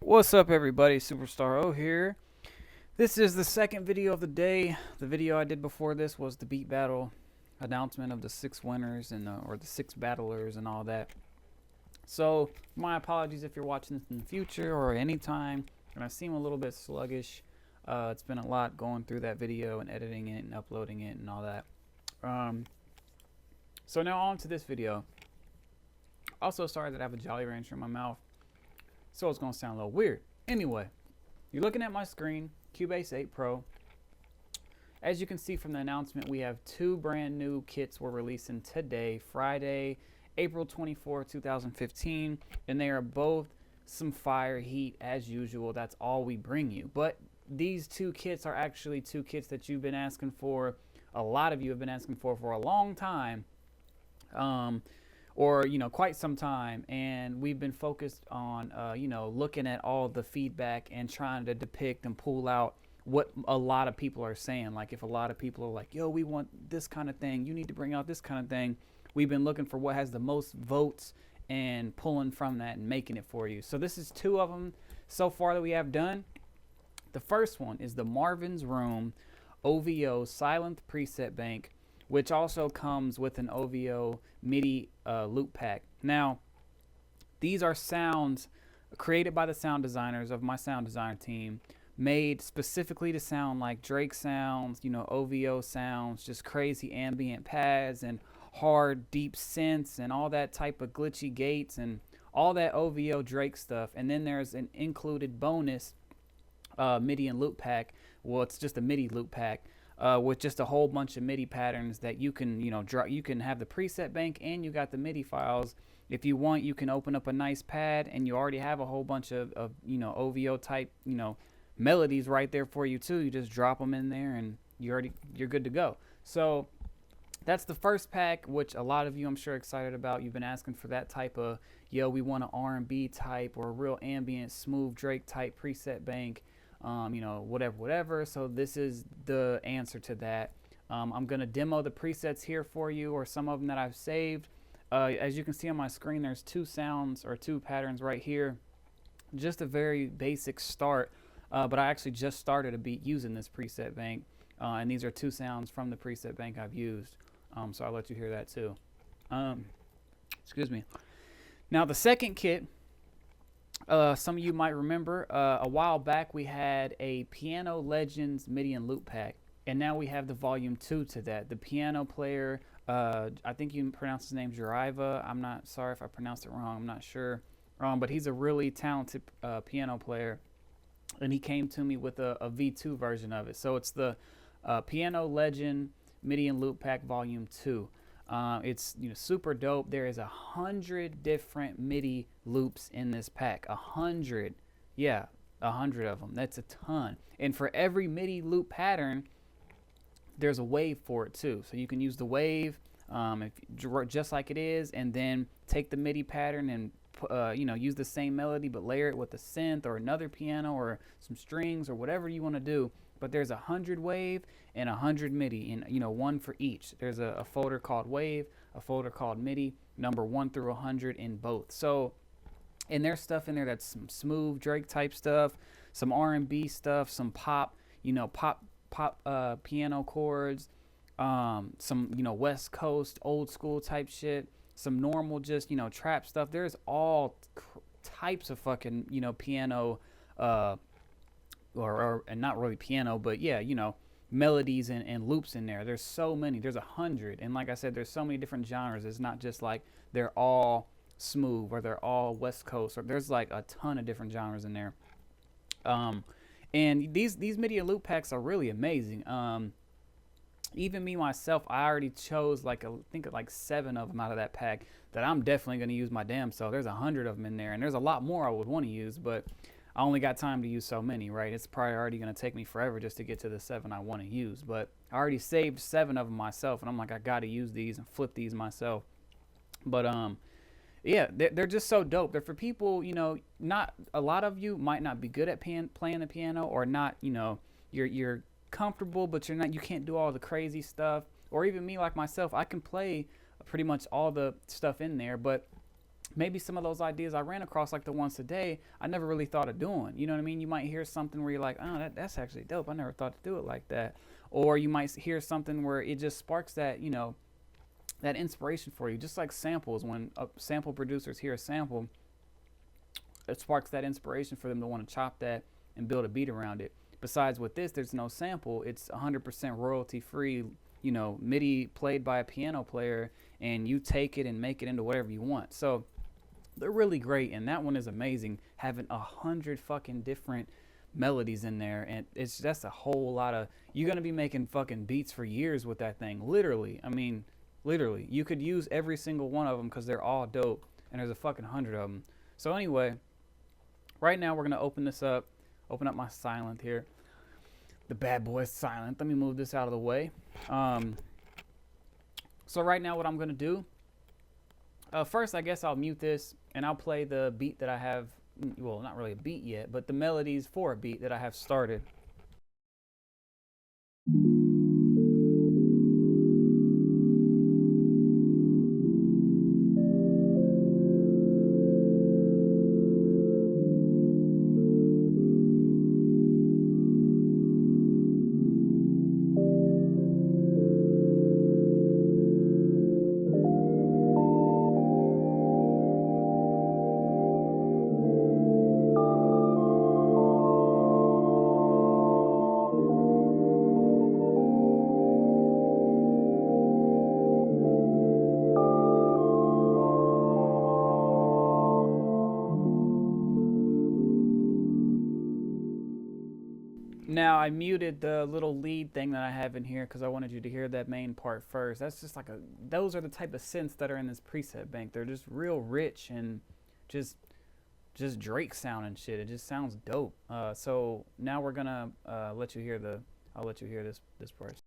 What's up, everybody? Superstar O here. This is the second video of the day. The video I did before this was the beat battle announcement of the 6 winners and or the 6 battlers and all that. So my apologies if you're watching this in the future or anytime and I seem a little bit sluggish. It's been a lot going through that video and editing it and uploading it and all that. So now on to this video. Also sorry that I have a Jolly Rancher in my mouth, so it's gonna sound a little weird. Anyway, you're looking at my screen, Cubase 8 Pro. As you can see from the announcement, we have 2 brand new kits we're releasing today, Friday, April 24, 2015, and they are both some fire heat as usual. That's all we bring you. But these 2 kits are actually 2 kits that you've been asking for. A lot of you have been asking for a long time. Or quite some time, and we've been focused on looking at all the feedback and trying to depict and pull out what a lot of people are saying. Like if a lot of people are like, yo, we want this kind of thing, you need to bring out this kind of thing, we've been looking for what has the most votes and pulling from that and making it for you. So this is 2 of them so far that we have done. The first one is the MarvinsRoom OVO Sylenth PresetBank, which also comes with an OVO MIDI loop pack. Now, these are sounds created by the sound designers of my sound design team, made specifically to sound like Drake sounds, OVO sounds, just crazy ambient pads and hard, deep synths and all that type of glitchy gates and all that OVO Drake stuff. And then there's an included bonus MIDI and loop pack. Well, it's just a MIDI loop pack. With just a whole bunch of MIDI patterns that you can, you can have the preset bank and you got the MIDI files. If you want, you can open up a nice pad and you already have a whole bunch of OVO type, melodies right there for you too. You just drop them in there and you're good to go. So that's the first pack, which a lot of you I'm sure excited about. You've been asking for that type of, we want an R&B type or a real ambient smooth Drake type preset bank. Whatever. So this is the answer to that. I'm going to demo the presets here for you, or some of them that I've saved. As you can see on my screen, there's 2 sounds or 2 patterns right here. Just a very basic start, but I actually just started a beat using this preset bank, and these are 2 sounds from the preset bank I've used. So I'll let you hear that too. Excuse me. Now the second kit, some of you might remember a while back we had a Piano Legends MIDI and loop pack, and now we have the volume 2 to that. The piano player, I think you pronounce his name Jariva. I'm not sorry if I pronounced it wrong. I'm not sure, but he's a really talented piano player, and he came to me with a V2 version of it. So it's the Piano Legend MIDI and loop pack volume 2. It's super dope. There is 100 different MIDI loops in this pack. 100, yeah, 100 of them. That's a ton. And for every MIDI loop pattern, there's a wave for it too. So you can use the wave, just like it is, and then take the MIDI pattern and use the same melody but layer it with a synth or another piano or some strings or whatever you want to do. But there's 100 wave and 100 MIDI, and one for each. There's a folder called wave, a folder called MIDI, number 1 through 100 in both. So, and there's stuff in there that's some smooth Drake type stuff, some R&B stuff, some pop, pop piano chords, some West Coast old school type shit, some normal just trap stuff. There's all types of fucking piano. And not really piano, but yeah, melodies and loops in there. There's so many. There's 100, and like I said, there's so many different genres. It's not just like they're all smooth or they're all West Coast. Or there's like a ton of different genres in there. And these MIDI and loop packs are really amazing. Even me myself, I already chose I think like 7 of them out of that pack that I'm definitely going to use my damn self. There's 100 of them in there, and there's a lot more I would want to use, but I only got time to use so many, right? It's probably already going to take me forever just to get to the 7 I want to use. But I already saved 7 of them myself, and I'm like, I got to use these and flip these myself. But yeah, they're just so dope. They're for people, not a lot of you might not be good at playing the piano, or not, you're comfortable, but you can't do all the crazy stuff. Or even me, like myself, I can play pretty much all the stuff in there, but maybe some of those ideas I ran across, like the ones today, I never really thought of doing. You know what I mean? You might hear something where you're like, oh, that's actually dope. I never thought to do it like that. Or you might hear something where it just sparks that, you know, that inspiration for you. Just like samples, when sample producers hear a sample, it sparks that inspiration for them to want to chop that and build a beat around it. Besides with this, there's no sample. It's 100% royalty free, you know, MIDI played by a piano player, and you take it and make it into whatever you want. So they're really great, and that one is amazing, having 100 fucking different melodies in there, and that's a whole lot of, you're gonna be making fucking beats for years with that thing, literally. I mean, literally, you could use every single one of them because they're all dope, and there's a fucking 100 of them. So anyway, right now we're gonna open up my Sylenth here, the bad boy Sylenth. Let me move this out of the way. So right now what I'm gonna do, first I guess I'll mute this and I'll play the beat that I have, well, not really a beat yet, but the melodies for a beat that I have started. Now I muted the little lead thing that I have in here because I wanted you to hear that main part first. That's just like those are the type of synths that are in this preset bank. They're just real rich and just Drake sound and shit. It just sounds dope. So now we're gonna let you hear I'll let you hear this part.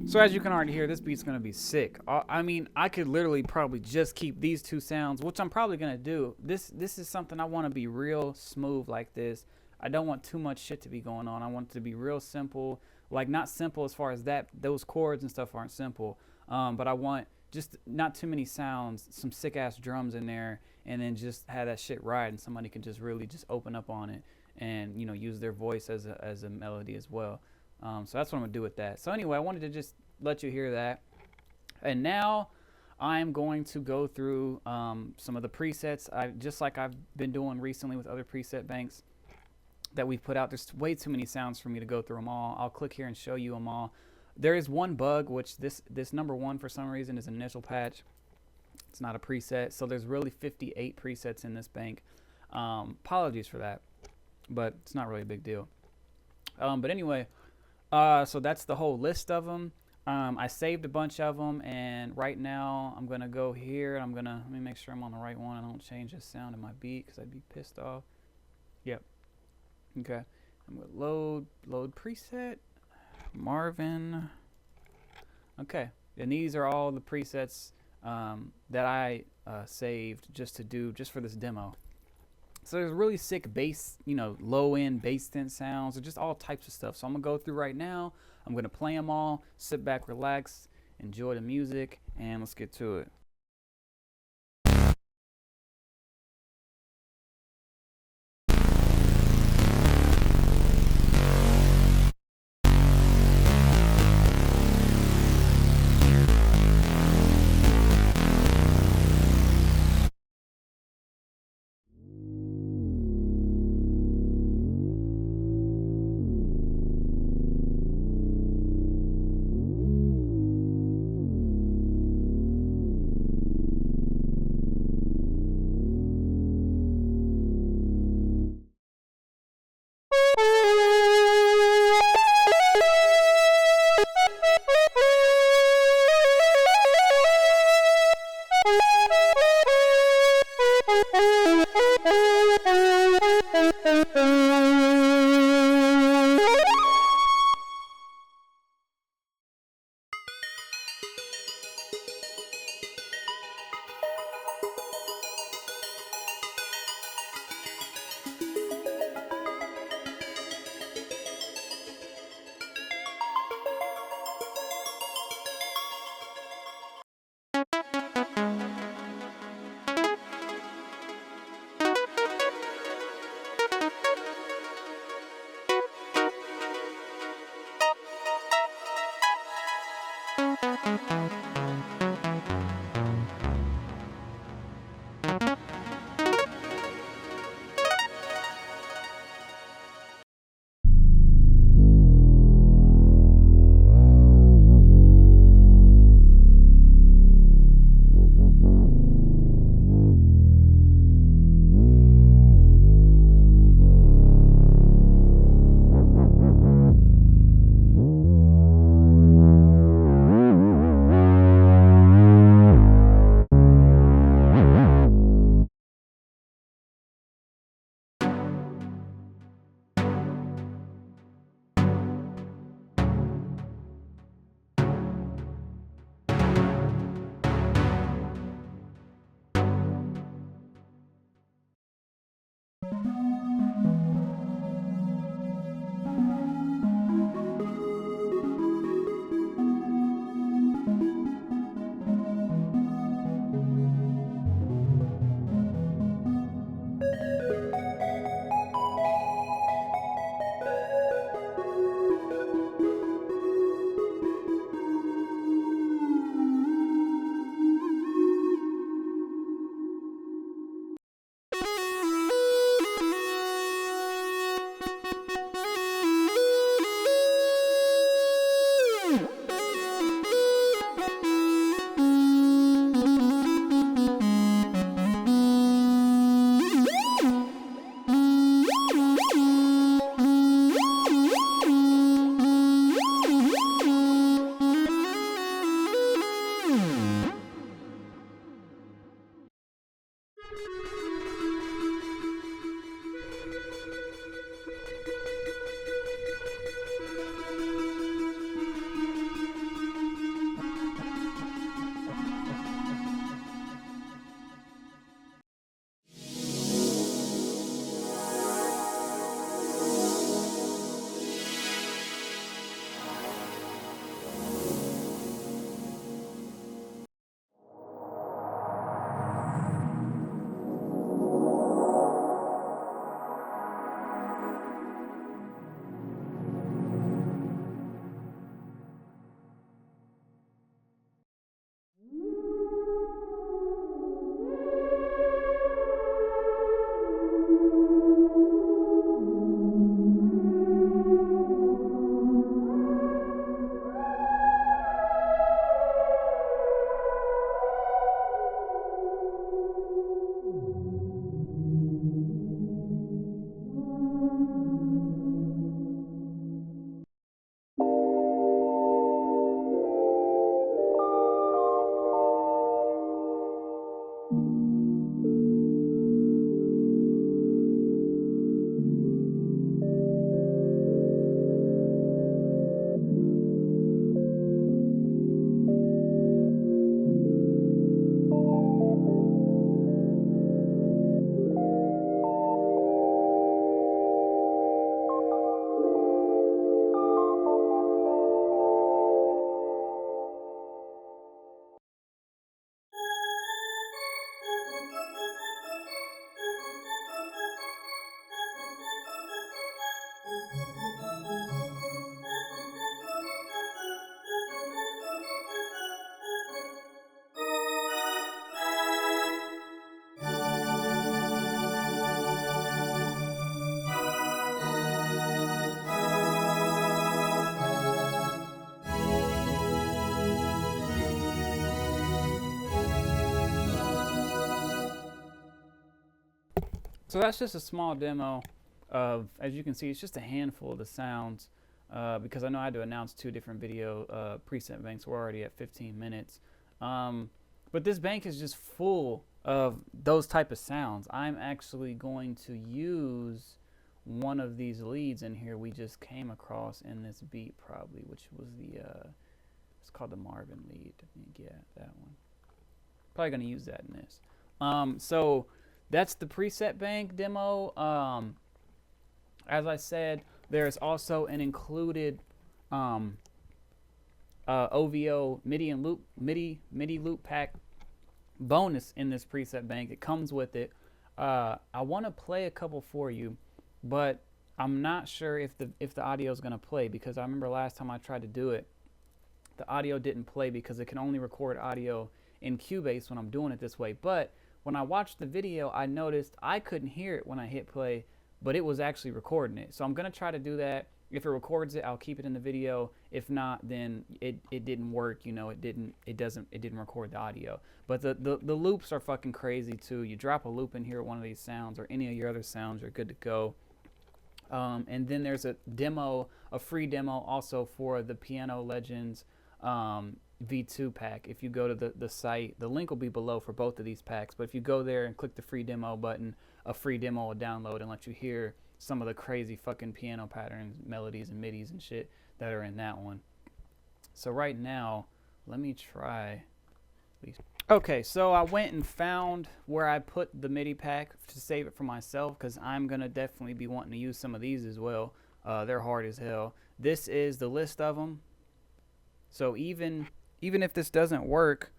So as you can already hear, this beat's gonna be sick. I mean, I could literally probably just keep these two sounds, which I'm probably gonna do. This is something I want to be real smooth like this. I don't want too much shit to be going on. I want it to be real simple, like not simple as far as that those chords and stuff aren't simple, but I want just not too many sounds, some sick ass drums in there, and then just have that shit ride, and somebody can just really just open up on it and, you know, use their voice as a melody as well. So that's what I'm gonna do with that. So anyway, I wanted to just let you hear that. And now I'm going to go through some of the presets, just like I've been doing recently with other preset banks that we've put out. There's way too many sounds for me to go through them all. I'll click here and show you them all. There is one bug, which this number one for some reason is an initial patch. It's not a preset, so there's really 58 presets in this bank. Apologies for that, but it's not really a big deal. But anyway, so that's the whole list of them. I saved a bunch of them, and right now I'm gonna go here and let me make sure I'm on the right one. I don't change the sound of my beat because I'd be pissed off. Yep. Okay. I'm gonna load preset, Marvin. Okay. And these are all the presets that I saved just for this demo. So there's really sick bass, you know, low end bass synth sounds, or just all types of stuff. So I'm gonna go through right now. I'm gonna play them all, sit back, relax, enjoy the music, and let's get to it. So that's just a small demo of, as you can see, it's just a handful of the sounds because I know I had to announce 2 different video preset banks. We're already at 15 minutes. But this bank is just full of those type of sounds. I'm actually going to use one of these leads in here we just came across in this beat probably, which was the it's called the Marvin lead. Yeah, that one. Probably gonna use that in this. So that's the PresetBank demo. As I said, there's also an included OVO MIDI and loop MIDI loop pack bonus in this PresetBank. It comes with it. I want to play a couple for you, but I'm not sure if the audio is gonna play, because I remember last time I tried to do it, the audio didn't play because it can only record audio in Cubase when I'm doing it this way. But when I watched the video, I noticed I couldn't hear it when I hit play, but it was actually recording it. So I'm gonna try to do that. If it records it, I'll keep it in the video. If not, then it didn't work. You know, it didn't record the audio. But the loops are fucking crazy too. You drop a loop in here at one of these sounds or any of your other sounds, you're good to go. And then there's a demo, a free demo also for the Piano Legends V2 pack. If you go to the site, the link will be below for both of these packs, but if you go there and click the free demo button, a free demo will download and let you hear some of the crazy fucking piano patterns, melodies, and midis and shit that are in that one. So right now, let me try these. Okay, so I went and found where I put the MIDI pack to save it for myself, because I'm gonna definitely be wanting to use some of these as well. They're hard as hell. This is the list of them. So even if this doesn't work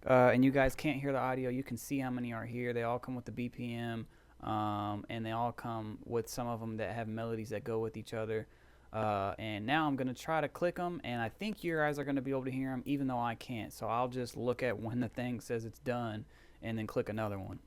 and you guys can't hear the audio, you can see how many are here. They all come with the BPM, and they all come with some of them that have melodies that go with each other. And now I'm going to try to click them, and I think you guys are going to be able to hear them even though I can't. So I'll just look at when the thing says it's done and then click another one.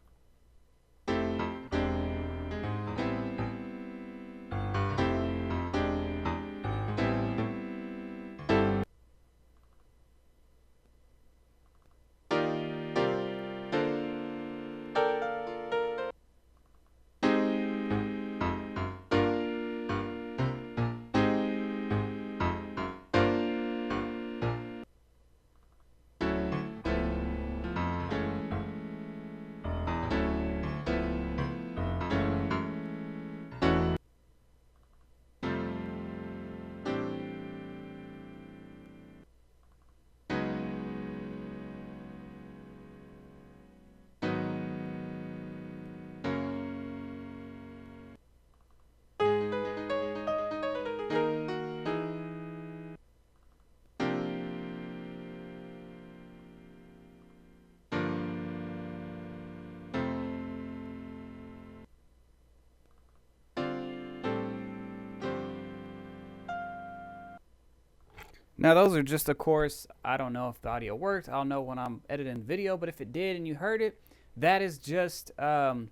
Now those are just, of course, I don't know if the audio worked. I'll know when I'm editing the video, but if it did and you heard it, that is just as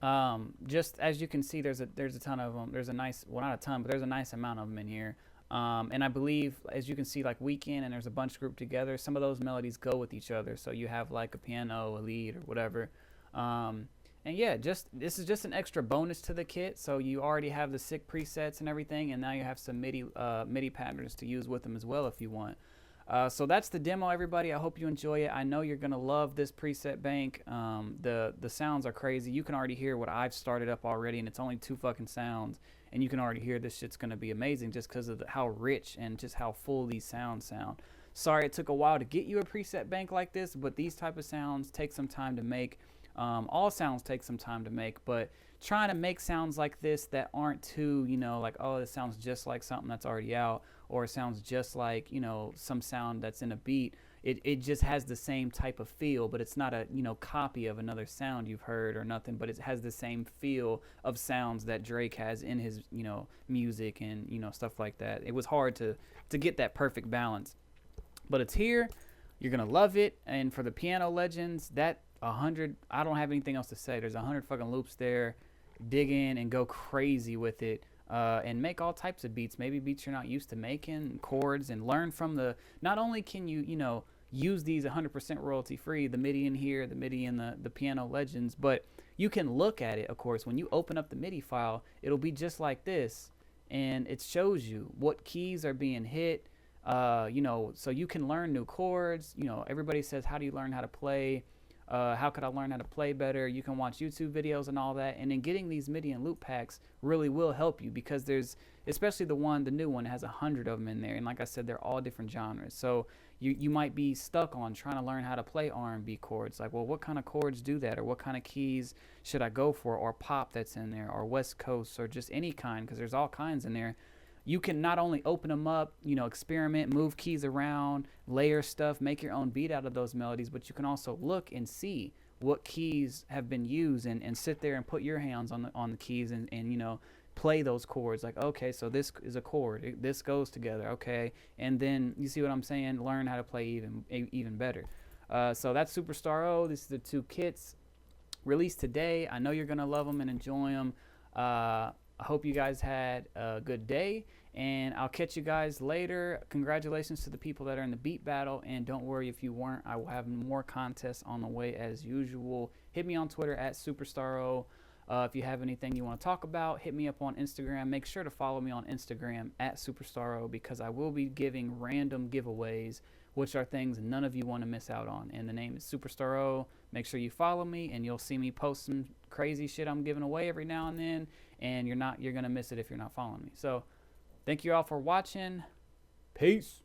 you can see, there's a ton of them. There's a nice, well, not a ton, but there's a nice amount of them in here. And I believe, as you can see, like Weekend and there's a bunch grouped together. Some of those melodies go with each other. So you have like a piano, a lead, or whatever. And yeah, this is just an extra bonus to the kit. So you already have the sick presets and everything, and now you have some MIDI patterns to use with them as well if you want. So that's the demo, everybody. I hope you enjoy it. I know you're gonna love this PresetBank. The sounds are crazy. You can already hear what I've started up already, and it's only 2 fucking sounds, and you can already hear this shit's gonna be amazing just because of how rich and just how full these sounds sound. Sorry it took a while to get you a PresetBank like this, but these type of sounds take some time to make. All sounds take some time to make, but trying to make sounds like this that aren't too, you know, like, oh, this sounds just like something that's already out, or it sounds just like, you know, some sound that's in a beat. It just has the same type of feel, but it's not a, you know, copy of another sound you've heard or nothing, but it has the same feel of sounds that Drake has in his, you know, music and, you know, stuff like that. It was hard to get that perfect balance, but it's here. You're gonna love it. And for the Piano Legends, that 100, I don't have anything else to say. There's 100 fucking loops there. Dig in and go crazy with it, and make all types of beats, maybe beats you're not used to making, chords, and learn from the, not only can you, you know, use these 100% royalty free, the MIDI in here, the MIDI in the Piano Legends, but you can look at it. Of course, when you open up the MIDI file, it'll be just like this, and it shows you what keys are being hit, you know, so you can learn new chords. You know, everybody says, how do you learn how to play How could I learn how to play better? You can watch YouTube videos and all that. And then getting these MIDI and loop packs really will help you, because there's, especially the new one has 100 of them in there. And like I said, they're all different genres. So you might be stuck on trying to learn how to play R&B chords. Like, well, what kind of chords do that? Or what kind of keys should I go for? Or pop that's in there, or West Coast, or just any kind, because there's all kinds in there. You can not only open them up, experiment, move keys around, layer stuff, make your own beat out of those melodies, but you can also look and see what keys have been used, and sit there and put your hands on the keys, and play those chords. Like, okay, so this is a chord, this goes together, okay, and then you see what I'm saying, learn how to play even better. So that's Superstar O. This is the 2 kits released today. I know you're gonna love them and enjoy them. I hope you guys had a good day, and I'll catch you guys later. Congratulations to the people that are in the beat battle, and don't worry if you weren't. I will have more contests on the way as usual. Hit me on Twitter at SuperstarO. If you have anything you want to talk about, hit me up on Instagram. Make sure to follow me on Instagram at SuperstarO, because I will be giving random giveaways, which are things none of you want to miss out on. And the name is SuperstarO. Make sure you follow me, and you'll see me post some crazy shit I'm giving away every now and then. And you're gonna miss it if you're not following me. So thank you all for watching. Peace.